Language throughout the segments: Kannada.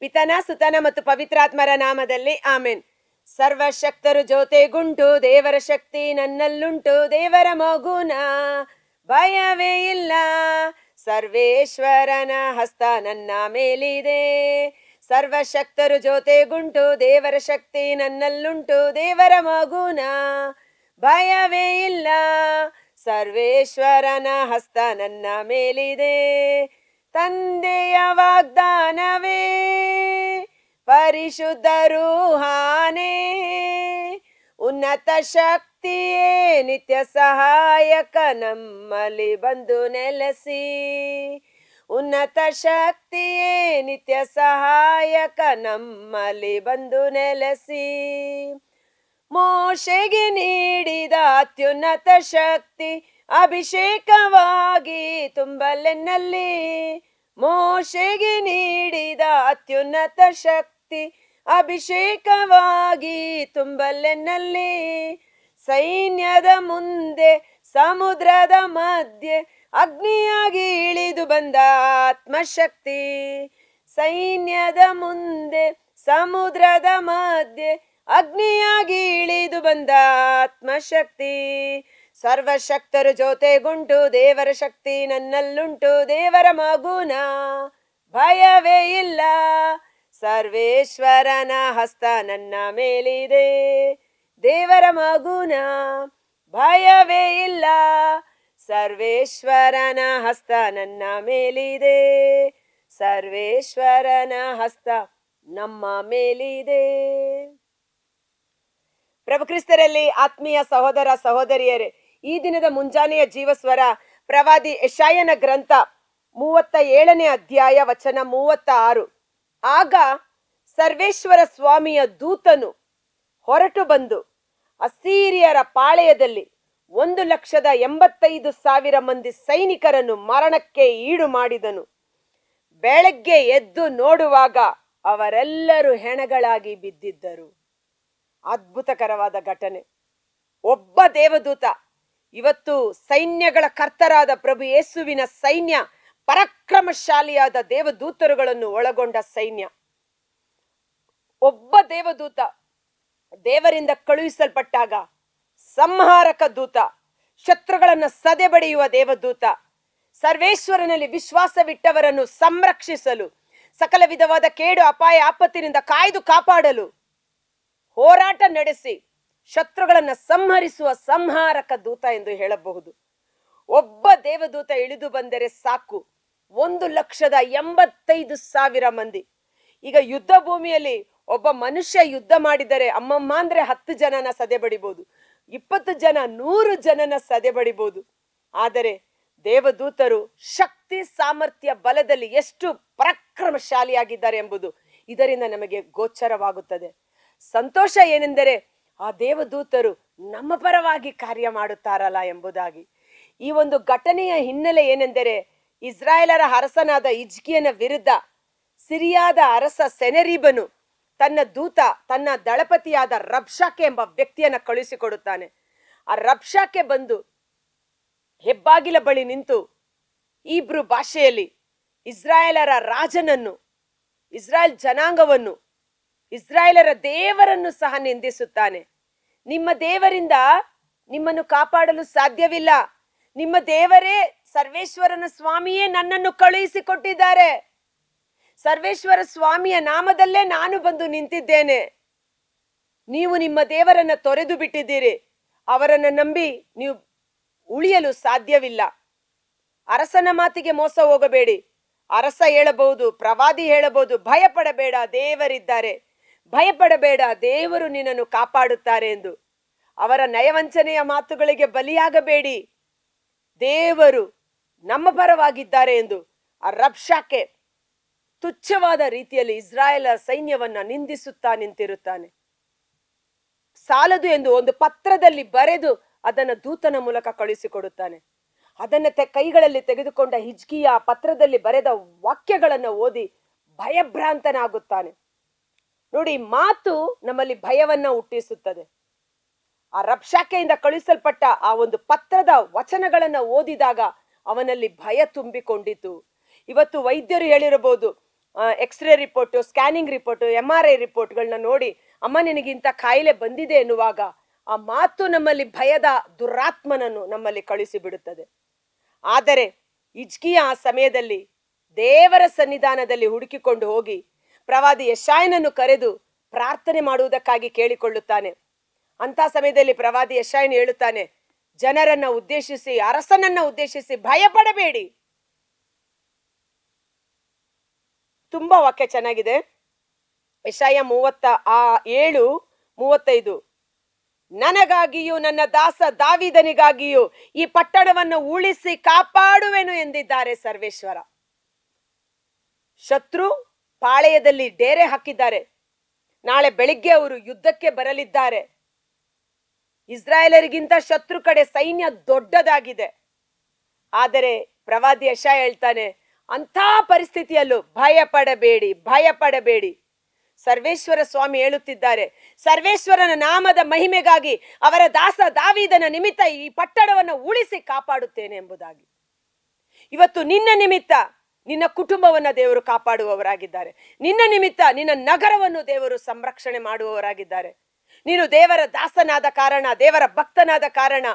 ಪಿತನ ಸುತನ ಮತ್ತು ಪವಿತ್ರಾತ್ಮರ ನಾಮದಲ್ಲಿ ಆಮೆನ್. ಸರ್ವಶಕ್ತರು ಜೊತೆಗುಂಟು, ದೇವರ ಶಕ್ತಿ ನನ್ನಲ್ಲುಂಟು, ದೇವರ ಮಗುನ ಭಯವೇ ಇಲ್ಲ, ಸರ್ವೇಶ್ವರನ ಹಸ್ತ ನನ್ನ ಮೇಲಿದೆ. ಸರ್ವಶಕ್ತರು ಜೊತೆಗುಂಟು, ದೇವರ ಶಕ್ತಿ ನನ್ನಲ್ಲುಂಟು, ದೇವರ ಮಗುನ ಭಯವೇ ಇಲ್ಲ, ಸರ್ವೇಶ್ವರನ ಹಸ್ತ ನನ್ನ ಮೇಲಿದೆ. ತಂದೆಯ ವಾಗ್ದಾನವೇ ಪರಿಶುದ್ಧ ರೂಹಾನೇ, ಉನ್ನತ ಶಕ್ತಿಯೇ ನಿತ್ಯ ಸಹಾಯಕ ನಮ್ಮಲ್ಲಿ ಬಂದು ನೆಲೆಸಿ. ಉನ್ನತ ಶಕ್ತಿಯೇ ನಿತ್ಯ ಸಹಾಯಕ ನಮ್ಮಲ್ಲಿ ಬಂದು ನೆಲೆಸಿ. ಮೋಶೆಗೆ ನೀಡಿದ ಅತ್ಯುನ್ನತ ಶಕ್ತಿ ಅಭಿಷೇಕವಾಗಿ ತುಂಬಲೆನ್ನಲ್ಲಿ. ಮೋಶೆಗೆ ನೀಡಿದ ಅತ್ಯುನ್ನತ ಶಕ್ತಿ ಅಭಿಷೇಕವಾಗಿ ತುಂಬಲೆನ್ನಲ್ಲಿ. ಸೈನ್ಯದ ಮುಂದೆ ಸಮುದ್ರದ ಮಧ್ಯೆ ಅಗ್ನಿಯಾಗಿ ಇಳಿದು ಬಂದ ಆತ್ಮಶಕ್ತಿ. ಸೈನ್ಯದ ಮುಂದೆ ಸಮುದ್ರದ ಮಧ್ಯೆ ಅಗ್ನಿಯಾಗಿ ಇಳಿದು ಬಂದ ಆತ್ಮಶಕ್ತಿ. ಸರ್ವಶಕ್ತರು ಜೊತೆಗುಂಟು, ದೇವರ ಶಕ್ತಿ ನನ್ನಲ್ಲುಂಟು, ದೇವರ ಮಗುನ ಭಯವೇ ಇಲ್ಲ, ಸರ್ವೇಶ್ವರನ ಹಸ್ತ ನನ್ನ ಮೇಲಿದೆ. ದೇವರ ಮಗುನ ಭಯವೇ ಇಲ್ಲ, ಸರ್ವೇಶ್ವರನ ಹಸ್ತ ನನ್ನ ಮೇಲಿದೆ. ಸರ್ವೇಶ್ವರನ ಹಸ್ತ ನಮ್ಮ ಮೇಲಿದೆ. ಪ್ರಭು ಕ್ರಿಸ್ತರಲ್ಲಿ ಆತ್ಮೀಯ ಸಹೋದರ ಸಹೋದರಿಯರೇ, ಈ ದಿನದ ಮುಂಜಾನೆಯ ಜೀವಸ್ವರ ಪ್ರವಾದಿ ಯೆಶಾಯನ ಗ್ರಂಥ 37ನೇ ಅಧ್ಯಾಯ ವಚನ 36. ಆಗ ಸರ್ವೇಶ್ವರ ಸ್ವಾಮಿಯ ದೂತನು ಹೊರಟು ಬಂದು ಅಸ್ಸೀರಿಯರ ಪಾಳೆಯದಲ್ಲಿ 1,85,000 ಮಂದಿ ಸೈನಿಕರನ್ನು ಮರಣಕ್ಕೆ ಈಡು ಮಾಡಿದನು. ಬೆಳಗ್ಗೆ ಎದ್ದು ನೋಡುವಾಗ ಅವರೆಲ್ಲರೂ ಹೆಣಗಳಾಗಿ ಬಿದ್ದಿದ್ದರು. ಅದ್ಭುತಕರವಾದ ಘಟನೆ. ಒಬ್ಬ ದೇವದೂತ, ಇವತ್ತು ಸೈನ್ಯಗಳ ಕರ್ತರಾದ ಪ್ರಭು ಯೇಸುವಿನ ಸೈನ್ಯ, ಪರಾಕ್ರಮಶಾಲಿಯಾದ ದೇವದೂತರುಗಳನ್ನು ಒಳಗೊಂಡ ಸೈನ್ಯ. ಒಬ್ಬ ದೇವದೂತ ದೇವರಿಂದ ಕಳುಹಿಸಲ್ಪಟ್ಟಾಗ ಸಂಹಾರಕ ದೂತ, ಶತ್ರುಗಳನ್ನ ಸದೆಬಡಿಯುವ ದೇವದೂತ, ಸರ್ವೇಶ್ವರನಲ್ಲಿ ವಿಶ್ವಾಸವಿಟ್ಟವರನ್ನು ಸಂರಕ್ಷಿಸಲು, ಸಕಲ ವಿಧವಾದ ಕೇಡು ಅಪಾಯ ಆಪತ್ತಿನಿಂದ ಕಾಯ್ದು ಕಾಪಾಡಲು ಹೋರಾಟ ನಡೆಸಿ ಶತ್ರುಗಳನ್ನ ಸಂಹರಿಸುವ ಸಂಹಾರಕ ದೂತ ಎಂದು ಹೇಳಬಹುದು. ಒಬ್ಬ ದೇವದೂತ ಇಳಿದು ಬಂದರೆ ಸಾಕು, 1,85,000 ಮಂದಿ. ಈಗ ಯುದ್ಧ ಭೂಮಿಯಲ್ಲಿ ಒಬ್ಬ ಮನುಷ್ಯ ಯುದ್ಧ ಮಾಡಿದರೆ ಅಮ್ಮಮ್ಮ ಅಂದ್ರೆ 10 ಜನನ ಸದೆಬಡಿಬಹುದು, 20 ಜನ 100 ಜನನ ಸದೆಬಡಿಬಹುದು. ಆದರೆ ದೇವದೂತರು ಶಕ್ತಿ ಸಾಮರ್ಥ್ಯ ಬಲದಲ್ಲಿ ಎಷ್ಟು ಪರಾಕ್ರಮಶಾಲಿಯಾಗಿದ್ದಾರೆ ಎಂಬುದು ಇದರಿಂದ ನಮಗೆ ಗೋಚರವಾಗುತ್ತದೆ. ಸಂತೋಷ ಏನೆಂದರೆ ಆ ದೇವದೂತರು ನಮ್ಮ ಪರವಾಗಿ ಕಾರ್ಯ ಮಾಡುತ್ತಾರಲ್ಲ ಎಂಬುದಾಗಿ. ಈ ಒಂದು ಘಟನೆಯ ಹಿನ್ನೆಲೆ ಏನೆಂದರೆ, ಇಸ್ರಾಯೇಲರ ಅರಸನಾದ ಹಿಜ್ಕೀಯನ ವಿರುದ್ಧ ಸಿರಿಯಾದ ಅರಸ ಸೆನರೀಬನು ತನ್ನ ದಳಪತಿಯಾದ ರಬ್ಷಾಕೆ ಎಂಬ ವ್ಯಕ್ತಿಯನ್ನ ಕಳುಹಿಸಿಕೊಡುತ್ತಾನೆ. ಆ ರಬ್ಷಾಕೆ ಬಂದು ಹೆಬ್ಬಾಗಿಲ ಬಳಿ ನಿಂತು ಈಬ್ರು ಭಾಷೆಯಲ್ಲಿ ಇಸ್ರಾಯೇಲರ ರಾಜನನ್ನು, ಇಸ್ರಾಯೇಲ್ ಜನಾಂಗವನ್ನು, ಇಸ್ರಾಯೇಲರ ದೇವರನ್ನು ಸಹ ನಿಂದಿಸುತ್ತಾನೆ. ನಿಮ್ಮ ದೇವರಿಂದ ನಿಮ್ಮನ್ನು ಕಾಪಾಡಲು ಸಾಧ್ಯವಿಲ್ಲ, ನಿಮ್ಮ ದೇವರೇ ಸರ್ವೇಶ್ವರನ ಸ್ವಾಮಿಯೇ ನನ್ನನ್ನು ಕಳುಹಿಸಿಕೊಟ್ಟಿದ್ದಾರೆ, ಸರ್ವೇಶ್ವರ ಸ್ವಾಮಿಯ ನಾಮದಲ್ಲೇ ನಾನು ಬಂದು ನಿಂತಿದ್ದೇನೆ. ನೀವು ನಿಮ್ಮ ದೇವರನ್ನ ತೊರೆದು ಬಿಟ್ಟಿದ್ದೀರಿ, ಅವರನ್ನು ನಂಬಿ ನೀವು ಉಳಿಯಲು ಸಾಧ್ಯವಿಲ್ಲ. ಅರಸನ ಮಾತಿಗೆ ಮೋಸ ಹೋಗಬೇಡಿ. ಅರಸ ಹೇಳಬಹುದು, ಪ್ರವಾದಿ ಹೇಳಬಹುದು, ಭಯಪಡಬೇಡ, ದೇವರಿದ್ದಾರೆ, ಭಯಪಡಬೇಡ, ದೇವರು ನಿನ್ನನ್ನು ಕಾಪಾಡುತ್ತಾರೆ ಎಂದು. ಅವರ ನಯವಂಚನೆಯ ಮಾತುಗಳಿಗೆ ಬಲಿಯಾಗಬೇಡಿ, ದೇವರು ನಮ್ಮ ಪರವಾಗಿದ್ದಾರೆ ಎಂದು ಆ ರಬ್ಷಾಕೆ ತುಚ್ಛವಾದ ರೀತಿಯಲ್ಲಿ ಇಸ್ರಾಯೇಲರ ಸೈನ್ಯವನ್ನ ನಿಂದಿಸುತ್ತಾ ನಿಂತಿರುತ್ತಾನೆ. ಸಾಲದು ಎಂದು ಒಂದು ಪತ್ರದಲ್ಲಿ ಬರೆದು ಅದನ್ನು ದೂತನ ಮೂಲಕ ಕಳುಹಿಸಿಕೊಡುತ್ತಾನೆ. ಅದನ್ನ ಕೈಗಳಲ್ಲಿ ತೆಗೆದುಕೊಂಡ ಹಿಜ್ಕೀಯ ಆ ಪತ್ರದಲ್ಲಿ ಬರೆದ ವಾಕ್ಯಗಳನ್ನು ಓದಿ ಭಯಭ್ರಾಂತನಾಗುತ್ತಾನೆ. ನೋಡಿ, ಮಾತು ನಮ್ಮಲ್ಲಿ ಭಯವನ್ನ ಹುಟ್ಟಿಸುತ್ತದೆ. ಆ ರಬ್ಷಾಕೆಯಿಂದ ಕಳುಹಿಸಲ್ಪಟ್ಟ ಆ ಒಂದು ಪತ್ರದ ವಚನಗಳನ್ನ ಓದಿದಾಗ ಅವನಲ್ಲಿ ಭಯ ತುಂಬಿಕೊಂಡಿತು. ಇವತ್ತು ವೈದ್ಯರು ಹೇಳಿರಬಹುದು, x-ray report, scanning report, MRI ರಿಪೋರ್ಟ್ಗಳನ್ನ ನೋಡಿ ಅಮ್ಮ ನಿನಗಿಂತ ಕಾಯಿಲೆ ಬಂದಿದೆ ಎನ್ನುವಾಗ ಆ ಮಾತು ನಮ್ಮಲ್ಲಿ ಭಯದ ದುರಾತ್ಮನನ್ನು ನಮ್ಮಲ್ಲಿ ಕಳಿಸಿ ಬಿಡುತ್ತದೆ. ಆದರೆ ಹಿಜ್ಕೀಯ ಆ ಸಮಯದಲ್ಲಿ ದೇವರ ಸನ್ನಿಧಾನದಲ್ಲಿ ಹುಡುಕಿಕೊಂಡು ಹೋಗಿ ಪ್ರವಾದಿ ಯೆಶಾಯನನ್ನು ಕರೆದು ಪ್ರಾರ್ಥನೆ ಮಾಡುವುದಕ್ಕಾಗಿ ಕೇಳಿಕೊಳ್ಳುತ್ತಾನೆ. ಅಂತ ಸಮಯದಲ್ಲಿ ಪ್ರವಾದಿ ಯೆಶಾಯನು ಹೇಳುತ್ತಾನೆ, ಜನರನ್ನ ಉದ್ದೇಶಿಸಿ, ಅರಸನನ್ನ ಉದ್ದೇಶಿಸಿ, ಭಯಪಡಬೇಡಿ. ತುಂಬಾ ವಾಕ್ಯ ಚೆನ್ನಾಗಿದೆ. ಯೆಶಾಯ 7:35, ನನಗಾಗಿಯೂ ನನ್ನ ದಾಸ ದಾವೀದನಿಗಾಗಿಯೂ ಈ ಪಟ್ಟಣವನ್ನು ಉಳಿಸಿ ಕಾಪಾಡುವೆನು ಎಂದಿದ್ದಾರೆ ಸರ್ವೇಶ್ವರ. ಶತ್ರು ಪಾಳೆಯದಲ್ಲಿ ಡೇರೆ ಹಾಕಿದ್ದಾರೆ. ನಾಳೆ ಬೆಳಿಗ್ಗೆ ಅವರು ಯುದ್ಧಕ್ಕೆ ಬರಲಿದ್ದಾರೆ. ಇಸ್ರಾಯೇಲರಿಗಿಂತ ಶತ್ರು ಕಡೆ ಸೈನ್ಯ ದೊಡ್ಡದಾಗಿದೆ. ಆದರೆ ಪ್ರವಾದಿ ಯೆಶಾಯ ಹೇಳ್ತಾನೆ, ಅಂಥ ಪರಿಸ್ಥಿತಿಯಲ್ಲೂ ಭಯಪಡಬೇಡಿ, ಭಯಪಡಬೇಡಿ. ಸರ್ವೇಶ್ವರ ಸ್ವಾಮಿ ಹೇಳುತ್ತಿದ್ದಾರೆ, ಸರ್ವೇಶ್ವರನ ನಾಮದ ಮಹಿಮೆಗಾಗಿ ಅವರ ದಾಸ ದಾವೀದನ ನಿಮಿತ್ತ ಈ ಪಟ್ಟಣವನ್ನು ಉಳಿಸಿ ಕಾಪಾಡುತ್ತೇನೆ ಎಂಬುದಾಗಿ. ಇವತ್ತು ನಿನ್ನ ನಿಮಿತ್ತ ನಿನ್ನ ಕುಟುಂಬವನ್ನ ದೇವರು ಕಾಪಾಡುವವರಾಗಿದ್ದಾರೆ. ನಿನ್ನ ನಿಮಿತ್ತ ನಿನ್ನ ನಗರವನ್ನು ದೇವರು ಸಂರಕ್ಷಣೆ ಮಾಡುವವರಾಗಿದ್ದಾರೆ. ನೀನು ದೇವರ ದಾಸನಾದ ಕಾರಣ, ದೇವರ ಭಕ್ತನಾದ ಕಾರಣ,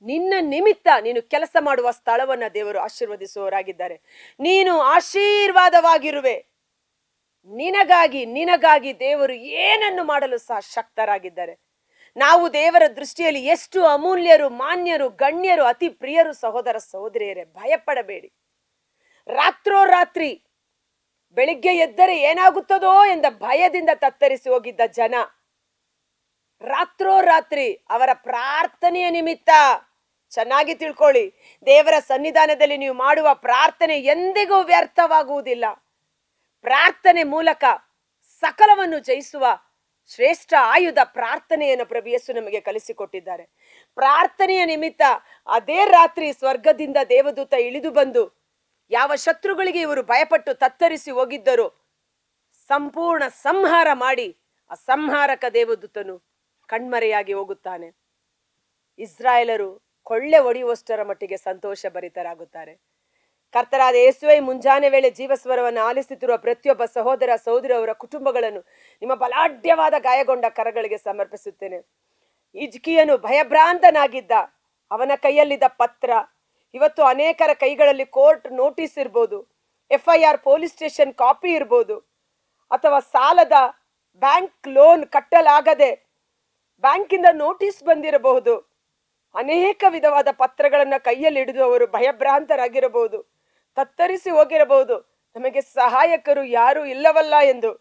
ನಿನ್ನ ನಿಮಿತ್ತ ನೀನು ಕೆಲಸ ಮಾಡುವ ಸ್ಥಳವನ್ನ ದೇವರು ಆಶೀರ್ವದಿಸುವವರಾಗಿದ್ದಾರೆ. ನೀನು ಆಶೀರ್ವಾದವಾಗಿರುವೆ. ನಿನಗಾಗಿ ದೇವರು ಏನನ್ನು ಮಾಡಲು ಸಹ ಶಕ್ತರಾಗಿದ್ದಾರೆ. ನಾವು ದೇವರ ದೃಷ್ಟಿಯಲ್ಲಿ ಎಷ್ಟು ಅಮೂಲ್ಯರು, ಮಾನ್ಯರು, ಗಣ್ಯರು, ಅತಿ ಪ್ರಿಯರು. ಸಹೋದರ ಸಹೋದರಿಯರೇ, ಭಯಪಡಬೇಡಿ. ರಾತ್ರೋರಾತ್ರಿ ಬೆಳಿಗ್ಗೆ ಎದ್ದರೆ ಏನಾಗುತ್ತದೋ ಎಂದ ಭಯದಿಂದ ತತ್ತರಿಸಿ ಹೋಗಿದ್ದ ಜನ ರಾತ್ರೋರಾತ್ರಿ ಅವರ ಪ್ರಾರ್ಥನೆಯ ನಿಮಿತ್ತ, ಚೆನ್ನಾಗಿ ತಿಳ್ಕೊಳ್ಳಿ, ದೇವರ ಸನ್ನಿಧಾನದಲ್ಲಿ ನೀವು ಮಾಡುವ ಪ್ರಾರ್ಥನೆ ಎಂದಿಗೂ ವ್ಯರ್ಥವಾಗುವುದಿಲ್ಲ. ಪ್ರಾರ್ಥನೆ ಮೂಲಕ ಸಕಲವನ್ನು ಜಯಿಸುವ ಶ್ರೇಷ್ಠ ಆಯುಧ ಪ್ರಾರ್ಥನೆಯನ್ನು ಪ್ರಭು ಯೇಸು ನಮಗೆ ಕಲಿಸಿಕೊಟ್ಟಿದ್ದಾರೆ. ಪ್ರಾರ್ಥನೆಯ ನಿಮಿತ್ತ ಅದೇ ರಾತ್ರಿ ಸ್ವರ್ಗದಿಂದ ದೇವದೂತ ಇಳಿದು ಬಂದು ಯಾವ ಶತ್ರುಗಳಿಗೆ ಇವರು ಭಯಪಟ್ಟು ತತ್ತರಿಸಿ ಹೋಗಿದ್ದರು ಸಂಪೂರ್ಣ ಸಂಹಾರ ಮಾಡಿ ಆ ಸಂಹಾರಕ ದೇವದೂತನು ಕಣ್ಮರೆಯಾಗಿ ಹೋಗುತ್ತಾನೆ. ಇಸ್ರಾಯೇಲರು ಕೊಳ್ಳೆ ಹೊಡೆಯುವಷ್ಟರ ಮಟ್ಟಿಗೆ ಸಂತೋಷ ಭರಿತರಾಗುತ್ತಾರೆ. ಕರ್ತರಾದ ಯೇಸುವೇ, ಮುಂಜಾನೆ ವೇಳೆ ಜೀವಸ್ವರವನ್ನು ಆಲಿಸುತ್ತಿರುವ ಪ್ರತಿಯೊಬ್ಬ ಸಹೋದರ ಸಹೋದರಿಯವರ ಕುಟುಂಬಗಳನ್ನು ನಿಮ್ಮ ಬಲಾಢ್ಯವಾದ ಗಾಯಗೊಂಡ ಕರಗಳಿಗೆ ಸಮರ್ಪಿಸುತ್ತೇನೆ. ಹಿಜ್ಕೀಯನು ಭಯಭ್ರಾಂತನಾಗಿದ್ದ. ಅವನ ಕೈಯಲ್ಲಿದ್ದ ಪತ್ರ ಇವತ್ತು ಅನೇಕರ ಕೈಗಳಲ್ಲಿ ಕೋರ್ಟ್ ನೋಟಿಸ್ ಇರ್ಬೋದು, FIR ಪೊಲೀಸ್ ಸ್ಟೇಷನ್ ಕಾಪಿ ಇರ್ಬೋದು, ಅಥವಾ ಸಾಲದ ಬ್ಯಾಂಕ್ ಲೋನ್ ಕಟ್ಟಲಾಗದೆ ಬ್ಯಾಂಕಿಂದ ನೋಟಿಸ್ ಬಂದಿರಬಹುದು. ಅನೇಕ ವಿಧವಾದ ಪತ್ರಗಳನ್ನ ಕೈಯಲ್ಲಿ ಹಿಡಿದು ಅವರು ಭಯಭ್ರಾಂತರಾಗಿರಬಹುದು, ತತ್ತರಿಸಿ ಹೋಗಿರಬಹುದು, ನಮಗೆ ಸಹಾಯಕರು ಯಾರು ಇಲ್ಲವಲ್ಲ ಎಂದು.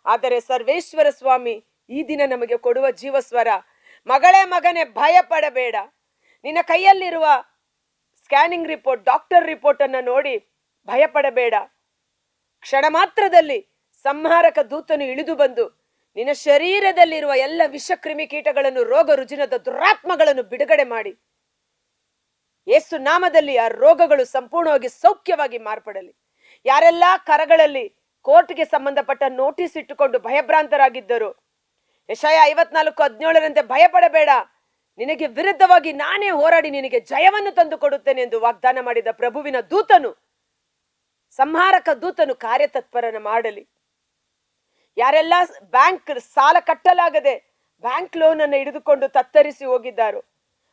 ಆದರೆ ಸರ್ವೇಶ್ವರ ಸ್ವಾಮಿ ಈ ದಿನ ನಮಗೆ ಕೊಡುವ ಜೀವಸ್ವರ, ಮಗಳೇ ಮಗನೇ ಭಯಪಡಬೇಡ. ನಿನ್ನ ಕೈಯಲ್ಲಿರುವ ಸ್ಕ್ಯಾನಿಂಗ್ ರಿಪೋರ್ಟ್, ಡಾಕ್ಟರ್ ರಿಪೋರ್ಟ್ ಅನ್ನ ನೋಡಿ ಭಯಪಡಬೇಡ. ಕ್ಷಣ ಮಾತ್ರದಲ್ಲಿ ಸಂಹಾರಕ ದೂತನು ಇಳಿದು ಬಂದು ನಿನ್ನ ಶರೀರದಲ್ಲಿರುವ ಎಲ್ಲ ವಿಷ ಕ್ರಿಮಿಕೀಟಗಳನ್ನು, ರೋಗ ರುಜಿನದ ದುರಾತ್ಮಗಳನ್ನು ಬಿಡುಗಡೆ ಮಾಡಿ ಯೇಸು ನಾಮದಲ್ಲಿ ಆ ರೋಗಗಳು ಸಂಪೂರ್ಣವಾಗಿ ಸೌಖ್ಯವಾಗಿ ಮಾರ್ಪಡಲಿ. ಯಾರೆಲ್ಲ ಕರಗಳಲ್ಲಿ ಕೋರ್ಟ್ಗೆ ಸಂಬಂಧಪಟ್ಟ ನೋಟಿಸ್ ಇಟ್ಟುಕೊಂಡು ಭಯಭ್ರಾಂತರಾಗಿದ್ದರು, ಯೆಶಾಯ 54:17 ಭಯಪಡಬೇಡ, ನಿನಗೆ ವಿರುದ್ಧವಾಗಿ ನಾನೇ ಹೋರಾಡಿ ನಿನಗೆ ಜಯವನ್ನು ತಂದು ಕೊಡುತ್ತೇನೆ ಎಂದು ವಾಗ್ದಾನ ಮಾಡಿದ ಪ್ರಭುವಿನ ದೂತನು, ಸಂಹಾರಕ ದೂತನು ಕಾರ್ಯತತ್ಪರನ ಮಾಡಲಿ. ಯಾರೆಲ್ಲ ಬ್ಯಾಂಕ್ ಸಾಲ ಕಟ್ಟಲಾಗದೆ ಬ್ಯಾಂಕ್ ಲೋನ್ ಅನ್ನು ಹಿಡಿದುಕೊಂಡು ತತ್ತರಿಸಿ ಹೋಗಿದ್ದಾರೋ,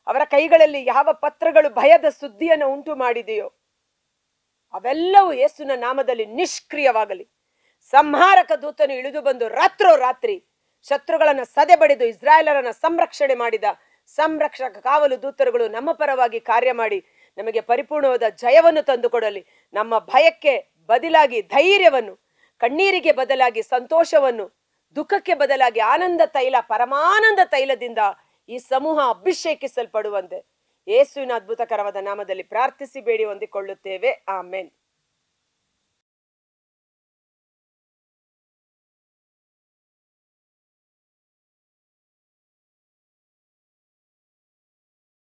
ಅವರ ಕೈಗಳಲ್ಲಿ ಯಾವ ಪತ್ರಗಳು ಭಯದ ಸುದ್ದಿಯನ್ನು ಉಂಟು ಮಾಡಿದೆಯೋ ಅವೆಲ್ಲವೂ ಯೇಸುವಿನ ನಾಮದಲ್ಲಿ ನಿಷ್ಕ್ರಿಯವಾಗಲಿ. ಸಂಹಾರಕ ದೂತನು ಇಳಿದು ಬಂದು ರಾತ್ರೋರಾತ್ರಿ ಶತ್ರುಗಳನ್ನ ಸದೆಬಡಿದು ಇಸ್ರಾಯೇಲರನ್ನ ಸಂರಕ್ಷಣೆ ಮಾಡಿದ ಸಂರಕ್ಷಕ ಕಾವಲು ದೂತರುಗಳು ನಮ್ಮ ಪರವಾಗಿ ಕಾರ್ಯ ಮಾಡಿ ನಮಗೆ ಪರಿಪೂರ್ಣವಾದ ಜಯವನ್ನು ತಂದುಕೊಡಲಿ. ನಮ್ಮ ಭಯಕ್ಕೆ ಬದಲಾಗಿ ಧೈರ್ಯವನ್ನು, ಕಣ್ಣೀರಿಗೆ ಬದಲಾಗಿ ಸಂತೋಷವನ್ನು, ದುಃಖಕ್ಕೆ ಬದಲಾಗಿ ಆನಂದ ತೈಲ, ಪರಮಾನಂದ ತೈಲದಿಂದ ಈ ಸಮೂಹ ಅಭಿಷೇಕಿಸಲ್ಪಡುವಂತೆ ಯೇಸುವಿನ ಅದ್ಭುತಕರವಾದ ನಾಮದಲ್ಲಿ ಪ್ರಾರ್ಥಿಸಿ ಬೇಡಿ ಹೊಂದಿಕೊಳ್ಳುತ್ತೇವೆ. ಆಮೆನ್.